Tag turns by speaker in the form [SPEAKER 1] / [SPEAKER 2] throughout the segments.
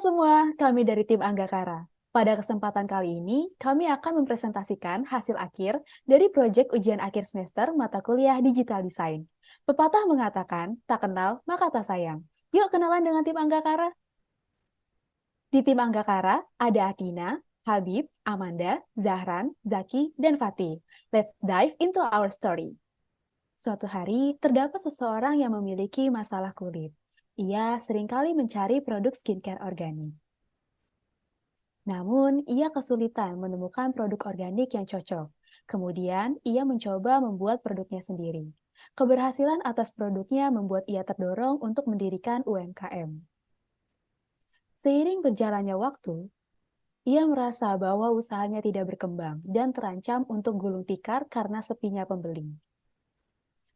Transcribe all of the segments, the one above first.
[SPEAKER 1] semua, kami dari tim Anggakara. Pada kesempatan kali ini, kami akan mempresentasikan hasil akhir dari proyek ujian akhir semester mata kuliah Digital Design. Pepatah mengatakan, tak kenal maka tak sayang. Yuk kenalan dengan tim Anggakara. Di tim Anggakara ada Atina, Habib, Amanda, Zahran, Zaki, dan Fatih. Let's dive into our story. Suatu hari, terdapat seseorang yang memiliki masalah kulit. Ia seringkali mencari produk skincare organik. Namun, ia kesulitan menemukan produk organik yang cocok. Kemudian, ia mencoba membuat produknya sendiri. Keberhasilan atas produknya membuat ia terdorong untuk mendirikan UMKM. Seiring berjalannya waktu, ia merasa bahwa usahanya tidak berkembang dan terancam untuk gulung tikar karena sepinya pembeli.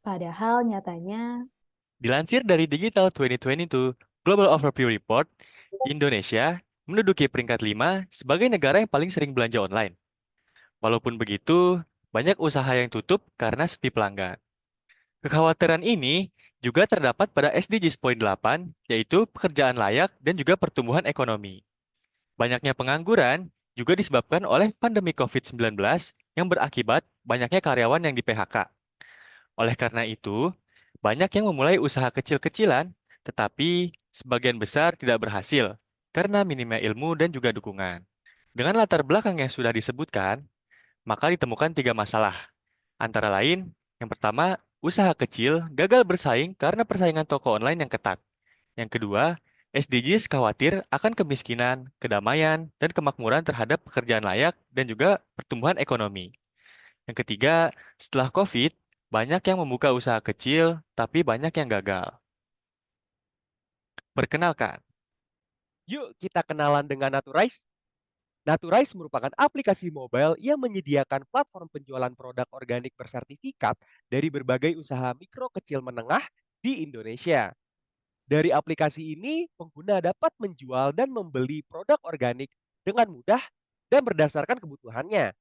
[SPEAKER 1] Padahal nyatanya,
[SPEAKER 2] Dilansir dari Digital 2022 Global Overview Report, Indonesia menduduki peringkat 5 sebagai negara yang paling sering belanja online. Walaupun begitu, banyak usaha yang tutup karena sepi pelanggan. Kekhawatiran ini juga terdapat pada SDGs Poin 8, yaitu pekerjaan layak dan juga pertumbuhan ekonomi. Banyaknya pengangguran juga disebabkan oleh pandemi COVID-19 yang berakibat banyaknya karyawan yang di-PHK. Oleh karena itu, banyak yang memulai usaha kecil-kecilan, tetapi sebagian besar tidak berhasil karena minimnya ilmu dan juga dukungan. Dengan latar belakang yang sudah disebutkan, maka ditemukan tiga masalah. Antara lain, yang pertama, usaha kecil gagal bersaing karena persaingan toko online yang ketat. Yang kedua, SDGs khawatir akan kemiskinan, kedamaian, dan kemakmuran terhadap pekerjaan layak dan juga pertumbuhan ekonomi. Yang ketiga, setelah COVID, banyak yang membuka usaha kecil, tapi banyak yang gagal. Perkenalkan,
[SPEAKER 3] Yuk kita kenalan dengan Naturize. Naturize merupakan aplikasi mobile yang menyediakan platform penjualan produk organik bersertifikat dari berbagai usaha mikro kecil menengah di Indonesia. Dari aplikasi ini, pengguna dapat menjual dan membeli produk organik dengan mudah dan berdasarkan kebutuhannya.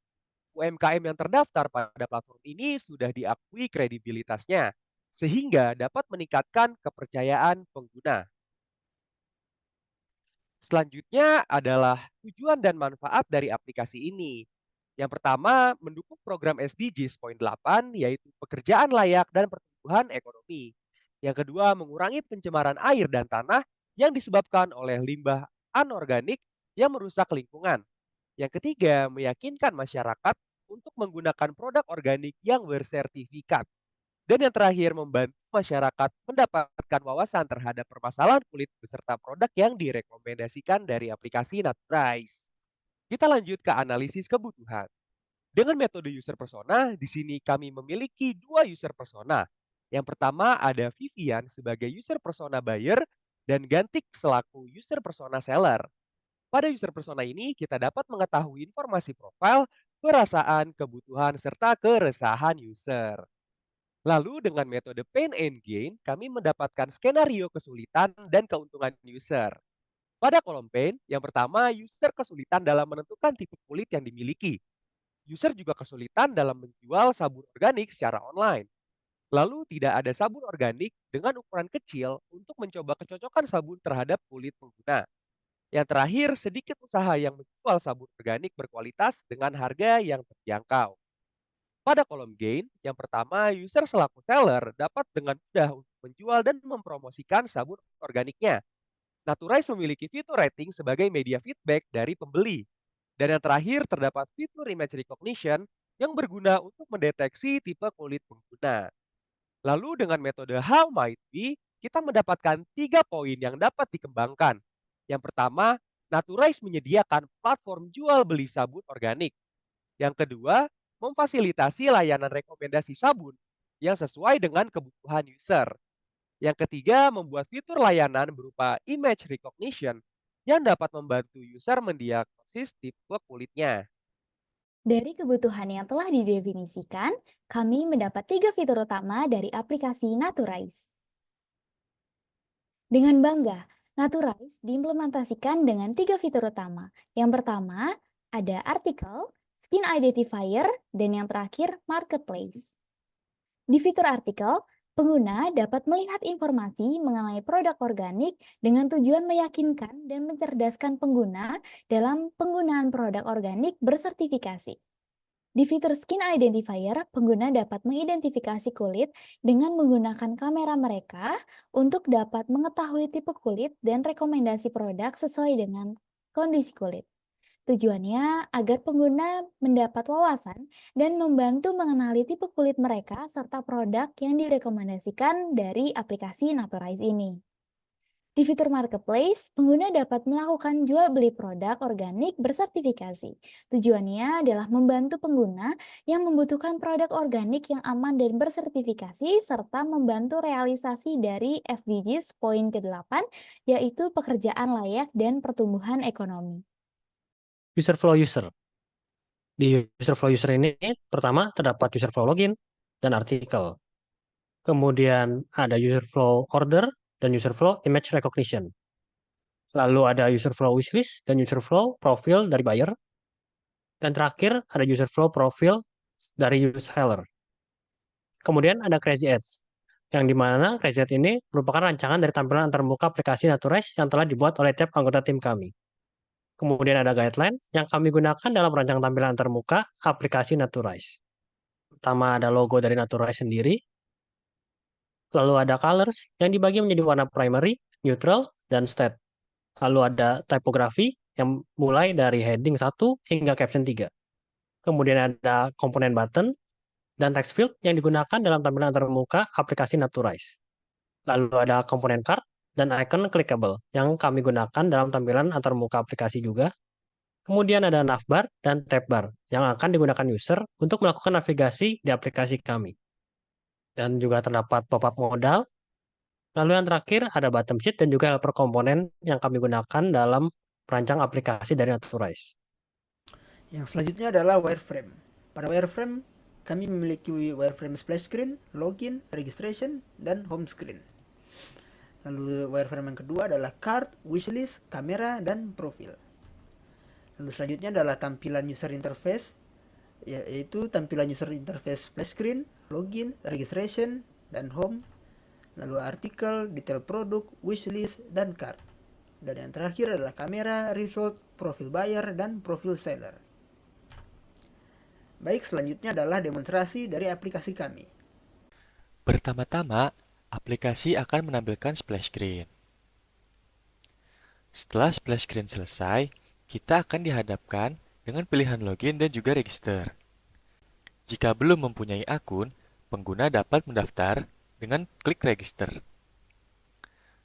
[SPEAKER 3] UMKM yang terdaftar pada platform ini sudah diakui kredibilitasnya, sehingga dapat meningkatkan kepercayaan pengguna. Selanjutnya adalah tujuan dan manfaat dari aplikasi ini. Yang pertama, mendukung program SDGs Poin 8, yaitu pekerjaan layak dan pertumbuhan ekonomi. Yang kedua, mengurangi pencemaran air dan tanah yang disebabkan oleh limbah anorganik yang merusak lingkungan. Yang ketiga, meyakinkan masyarakat untuk menggunakan produk organik yang bersertifikat. Dan yang terakhir, membantu masyarakat mendapatkan wawasan terhadap permasalahan kulit beserta produk yang direkomendasikan dari aplikasi Naturize. Kita lanjut ke analisis kebutuhan. Dengan metode user persona, di sini kami memiliki dua user persona. Yang pertama ada Vivian sebagai user persona buyer dan Gantik selaku user persona seller. Pada user persona ini, kita dapat mengetahui informasi profil, perasaan, kebutuhan, serta keresahan user. Lalu dengan metode pain and gain, kami mendapatkan skenario kesulitan dan keuntungan user. Pada kolom pain, yang pertama user kesulitan dalam menentukan tipe kulit yang dimiliki. User juga kesulitan dalam menjual sabun organik secara online. Lalu tidak ada sabun organik dengan ukuran kecil untuk mencoba kecocokan sabun terhadap kulit pengguna. Yang terakhir, sedikit usaha yang menjual sabun organik berkualitas dengan harga yang terjangkau. Pada kolom gain, yang pertama, user selaku seller dapat dengan mudah untuk menjual dan mempromosikan sabun organiknya. Naturize memiliki fitur rating sebagai media feedback dari pembeli. Dan yang terakhir, terdapat fitur image recognition yang berguna untuk mendeteksi tipe kulit pengguna. Lalu dengan metode How Might Be, kita mendapatkan 3 poin yang dapat dikembangkan. Yang pertama, Naturize menyediakan platform jual beli sabun organik. Yang kedua, memfasilitasi layanan rekomendasi sabun yang sesuai dengan kebutuhan user. Yang ketiga, membuat fitur layanan berupa image recognition yang dapat membantu user mendiagnosis tipe kulitnya.
[SPEAKER 4] Dari kebutuhan yang telah didefinisikan, kami mendapat 3 fitur utama dari aplikasi Naturize. Dengan bangga, Naturize diimplementasikan dengan 3 fitur utama. Yang pertama, ada artikel, skin identifier, dan yang terakhir, marketplace. Di fitur artikel, Pengguna dapat melihat informasi mengenai produk organik dengan tujuan meyakinkan dan mencerdaskan pengguna dalam penggunaan produk organik bersertifikasi. Di fitur Skin Identifier, pengguna dapat mengidentifikasi kulit dengan menggunakan kamera mereka untuk dapat mengetahui tipe kulit dan rekomendasi produk sesuai dengan kondisi kulit. Tujuannya agar pengguna mendapat wawasan dan membantu mengenali tipe kulit mereka serta produk yang direkomendasikan dari aplikasi Naturize ini. Di fitur Marketplace, pengguna dapat melakukan jual beli produk organik bersertifikasi. Tujuannya adalah membantu pengguna yang membutuhkan produk organik yang aman dan bersertifikasi serta membantu realisasi dari SDGs poin ke-8, yaitu pekerjaan layak dan pertumbuhan ekonomi.
[SPEAKER 5] User flow user. Di user flow user ini, pertama terdapat user flow login dan artikel. Kemudian ada user flow order dan user flow image recognition. Lalu ada user flow wishlist dan user flow profil dari buyer. Dan terakhir ada user flow profil dari seller. Kemudian ada Crazy Ads, yang dimana Crazy Ads ini merupakan rancangan dari tampilan antarmuka aplikasi Naturize yang telah dibuat oleh tiap anggota tim kami. Kemudian ada guideline yang kami gunakan dalam rancangan tampilan antarmuka aplikasi Naturize. Pertama ada logo dari Naturize sendiri, lalu ada colors yang dibagi menjadi warna primary, neutral, dan state. Lalu ada typography yang mulai dari heading 1 hingga caption 3. Kemudian ada komponen button dan text field yang digunakan dalam tampilan antarmuka aplikasi Naturize. Lalu ada komponen card dan icon clickable yang kami gunakan dalam tampilan antarmuka aplikasi juga. Kemudian ada navbar dan tab bar yang akan digunakan user untuk melakukan navigasi di aplikasi kami. Dan juga terdapat pop-up modal. Lalu yang terakhir ada bottom sheet dan juga helper komponen yang kami gunakan dalam perancang aplikasi dari Naturize.
[SPEAKER 6] Yang selanjutnya adalah wireframe. Pada wireframe, kami memiliki wireframe splash screen, login, registration, dan home screen. Lalu wireframe yang kedua adalah card, wishlist, kamera, dan profil. Lalu selanjutnya adalah tampilan user interface, yaitu tampilan user interface splash screen, login, registration, dan home. Lalu artikel, detail produk, wishlist, dan card. Dan yang terakhir adalah kamera, result, profil buyer, dan profil seller. Baik, selanjutnya adalah demonstrasi dari aplikasi kami.
[SPEAKER 2] Pertama-tama, aplikasi akan menampilkan splash screen. Setelah splash screen selesai, kita akan dihadapkan dengan pilihan login dan juga register. Jika belum mempunyai akun, pengguna dapat mendaftar dengan klik register.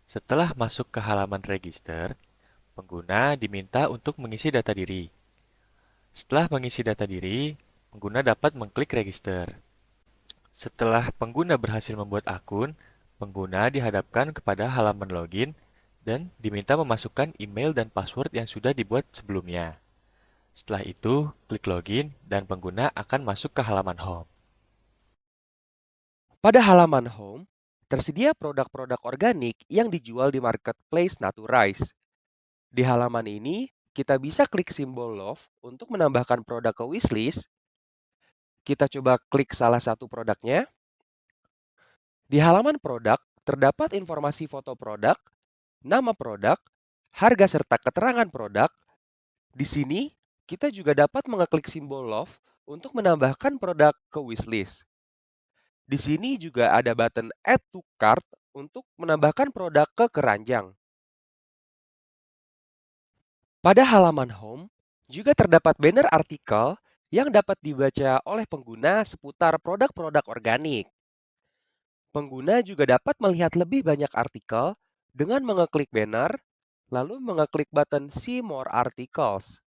[SPEAKER 2] Setelah masuk ke halaman register, pengguna diminta untuk mengisi data diri. Setelah mengisi data diri, pengguna dapat mengklik register. Setelah pengguna berhasil membuat akun, pengguna dihadapkan kepada halaman login dan diminta memasukkan email dan password yang sudah dibuat sebelumnya. Setelah itu, klik login dan pengguna akan masuk ke halaman home.
[SPEAKER 3] Pada halaman home, tersedia produk-produk organik yang dijual di marketplace Naturize. Di halaman ini, kita bisa klik simbol love untuk menambahkan produk ke wishlist. Kita coba klik salah satu produknya. Di halaman produk, terdapat informasi foto produk, nama produk, harga serta keterangan produk. Di sini, kita juga dapat mengeklik simbol love untuk menambahkan produk ke wishlist. Di sini juga ada button Add to Cart untuk menambahkan produk ke keranjang. Pada halaman home, juga terdapat banner artikel yang dapat dibaca oleh pengguna seputar produk-produk organik. Pengguna juga dapat melihat lebih banyak artikel dengan mengeklik banner, lalu mengeklik button See More Articles.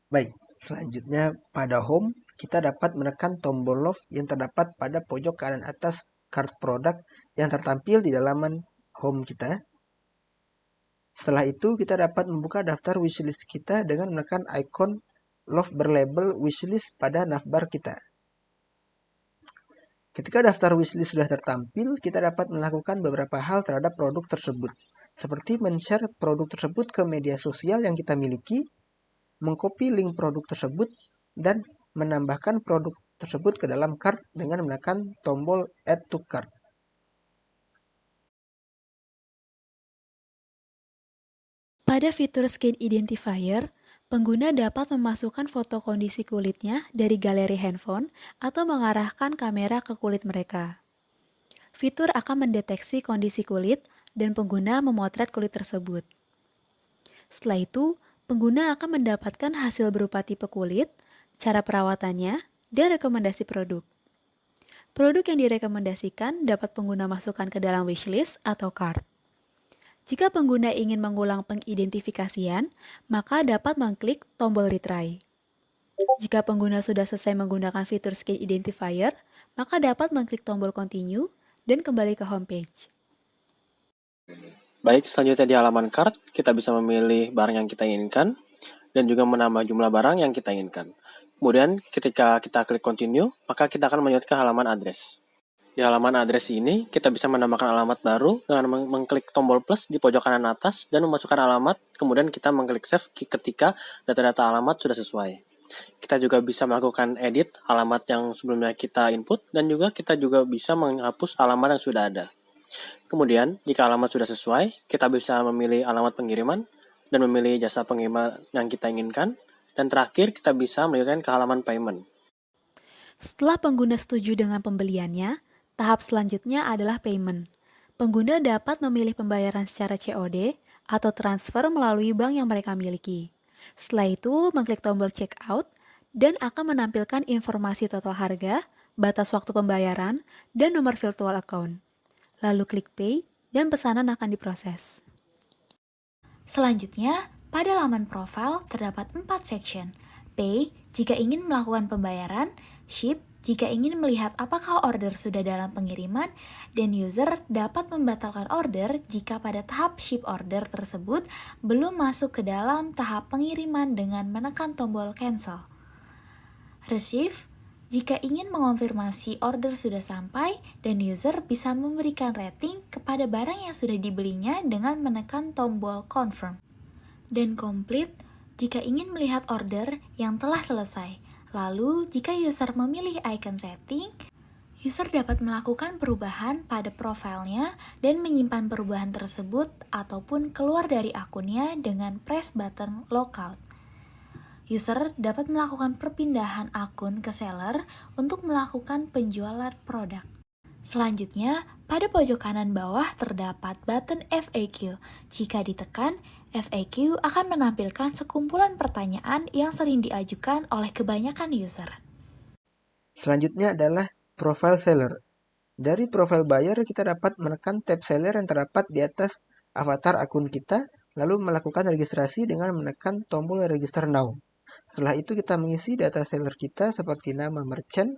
[SPEAKER 6] Baik, selanjutnya pada home, kita dapat menekan tombol love yang terdapat pada pojok kanan atas card produk yang tertampil di halaman home kita. Setelah itu, kita dapat membuka daftar wishlist kita dengan menekan icon love berlabel wishlist pada navbar kita. Ketika daftar wishlist sudah tertampil, kita dapat melakukan beberapa hal terhadap produk tersebut, seperti men-share produk tersebut ke media sosial yang kita miliki, mengcopy link produk tersebut, dan menambahkan produk tersebut ke dalam cart dengan menekan tombol Add to Cart.
[SPEAKER 1] Pada fitur Skin Identifier, pengguna dapat memasukkan foto kondisi kulitnya dari galeri handphone atau mengarahkan kamera ke kulit mereka. Fitur akan mendeteksi kondisi kulit dan pengguna memotret kulit tersebut. Setelah itu, pengguna akan mendapatkan hasil berupa tipe kulit, cara perawatannya, dan rekomendasi produk. Produk yang direkomendasikan dapat pengguna masukkan ke dalam wishlist atau cart. Jika pengguna ingin mengulang pengidentifikasian, maka dapat mengklik tombol retry. Jika pengguna sudah selesai menggunakan fitur Skin Identifier, maka dapat mengklik tombol continue dan kembali ke homepage.
[SPEAKER 7] Baik, selanjutnya di halaman cart, kita bisa memilih barang yang kita inginkan dan juga menambah jumlah barang yang kita inginkan. Kemudian, ketika kita klik continue, maka kita akan menyebut ke halaman address. Di halaman address ini, kita bisa menambahkan alamat baru dengan mengklik tombol plus di pojok kanan atas dan memasukkan alamat, kemudian kita mengklik save ketika data-data alamat sudah sesuai. Kita juga bisa melakukan edit alamat yang sebelumnya kita input dan juga kita juga bisa menghapus alamat yang sudah ada. Kemudian, jika alamat sudah sesuai, kita bisa memilih alamat pengiriman dan memilih jasa pengiriman yang kita inginkan. Dan terakhir, kita bisa melanjutkan ke halaman payment.
[SPEAKER 1] Setelah pengguna setuju dengan pembeliannya, tahap selanjutnya adalah payment. Pengguna dapat memilih pembayaran secara COD atau transfer melalui bank yang mereka miliki. Setelah itu, mengklik tombol checkout dan akan menampilkan informasi total harga, batas waktu pembayaran, dan nomor virtual account. Lalu klik pay dan pesanan akan diproses.
[SPEAKER 4] Selanjutnya, pada laman profile terdapat 4 section. Pay jika ingin melakukan pembayaran, ship jika ingin melihat apakah order sudah dalam pengiriman, dan user dapat membatalkan order jika pada tahap ship order tersebut belum masuk ke dalam tahap pengiriman dengan menekan tombol cancel. Receive jika ingin mengonfirmasi order sudah sampai dan user bisa memberikan rating kepada barang yang sudah dibelinya dengan menekan tombol confirm. Dan complete jika ingin melihat order yang telah selesai. Lalu, jika user memilih icon setting, user dapat melakukan perubahan pada profilnya dan menyimpan perubahan tersebut ataupun keluar dari akunnya dengan press button logout. User dapat melakukan perpindahan akun ke seller untuk melakukan penjualan produk. Selanjutnya, pada pojok kanan bawah terdapat button FAQ. Jika ditekan, FAQ akan menampilkan sekumpulan pertanyaan yang sering diajukan oleh kebanyakan user.
[SPEAKER 6] Selanjutnya adalah profile seller. Dari profile buyer kita dapat menekan tab seller yang terdapat di atas avatar akun kita, lalu melakukan registrasi dengan menekan tombol register now. Setelah itu kita mengisi data seller kita seperti nama merchant,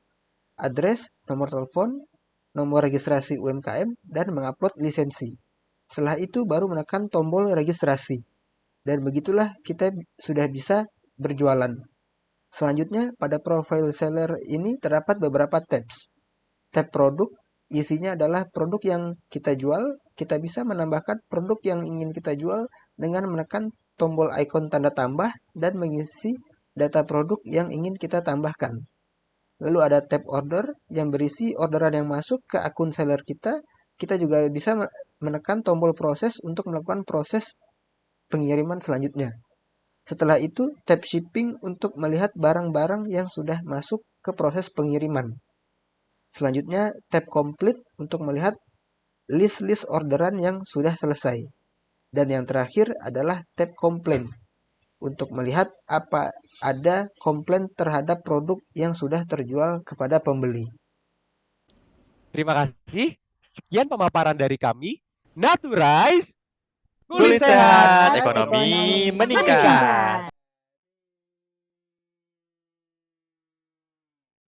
[SPEAKER 6] address, nomor telepon, nomor registrasi UMKM, dan mengupload lisensi. Setelah itu baru menekan tombol registrasi. Dan begitulah kita sudah bisa berjualan. Selanjutnya pada profile seller ini terdapat beberapa tabs. Tab produk, isinya adalah produk yang kita jual. Kita bisa menambahkan produk yang ingin kita jual dengan menekan tombol ikon tanda tambah dan mengisi data produk yang ingin kita tambahkan. Lalu ada tab order yang berisi orderan yang masuk ke akun seller kita. Kita juga bisa menekan tombol proses untuk melakukan proses pengiriman selanjutnya. Setelah itu tab shipping untuk melihat barang-barang yang sudah masuk ke proses pengiriman. Selanjutnya tab complete untuk melihat list-list orderan yang sudah selesai. Dan yang terakhir adalah tab complaint untuk melihat apa ada komplain terhadap produk yang sudah terjual kepada pembeli.
[SPEAKER 3] Terima kasih. Sekian pemaparan dari kami. Naturize
[SPEAKER 2] Kulit sehat, ekonomi meningkat.